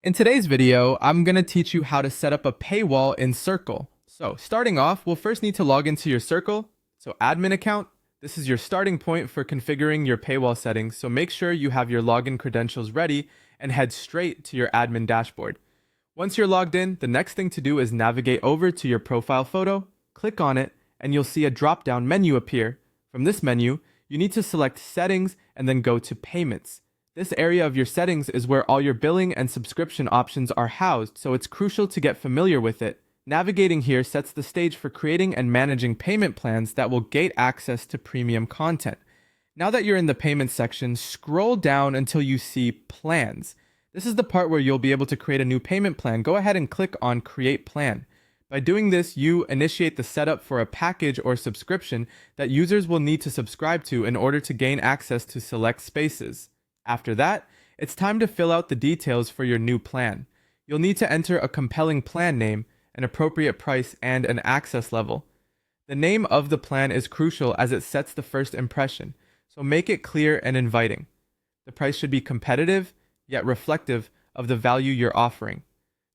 In today's video, I'm going to teach you how to set up a paywall in Circle. So starting off, we'll first need to log into your Circle. So admin account, this is your starting point for configuring your paywall settings. So make sure you have your login credentials ready and head straight to your admin dashboard. Once you're logged in, the next thing to do is navigate over to your profile photo, click on it, and you'll see a drop-down menu appear. From this menu, you need to select Settings and then go to Payments. This area of your settings is where all your billing and subscription options are housed, so it's crucial to get familiar with it. Navigating here sets the stage for creating and managing payment plans that will gate access to premium content. Now that you're in the payments section, scroll down until you see Plans. This is the part where you'll be able to create a new payment plan. Go ahead and click on Create Plan. By doing this, you initiate the setup for a package or subscription that users will need to subscribe to in order to gain access to select spaces. After that, it's time to fill out the details for your new plan. You'll need to enter a compelling plan name, an appropriate price, and an access level. The name of the plan is crucial as it sets the first impression, so make it clear and inviting. The price should be competitive, yet reflective of the value you're offering.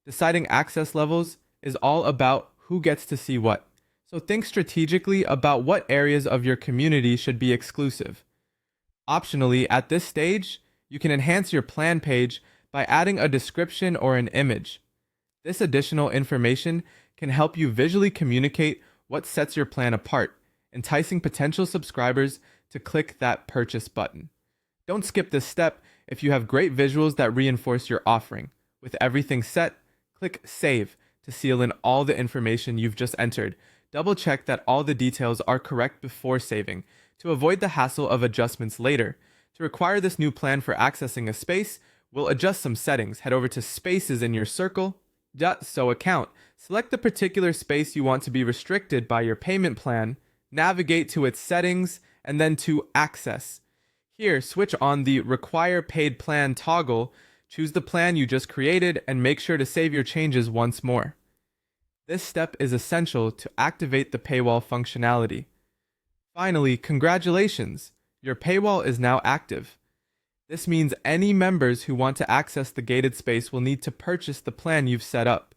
Deciding access levels is all about who gets to see what, so think strategically about what areas of your community should be exclusive. Optionally, at this stage, you can enhance your plan page by adding a description or an image. This additional information can help you visually communicate what sets your plan apart, enticing potential subscribers to click that purchase button. Don't skip this step if you have great visuals that reinforce your offering. With everything set, click Save to seal in all the information you've just entered. Double check that all the details are correct before saving, to avoid the hassle of adjustments later. To require this new plan for accessing a space, we'll adjust some settings. Head over to Spaces in your Circle.so account. Select the particular space you want to be restricted by your payment plan, navigate to its settings, and then to Access. Here, switch on the Require Paid Plan toggle, choose the plan you just created, and make sure to save your changes once more. This step is essential to activate the paywall functionality. Finally, congratulations! Your paywall is now active. This means any members who want to access the gated space will need to purchase the plan you've set up.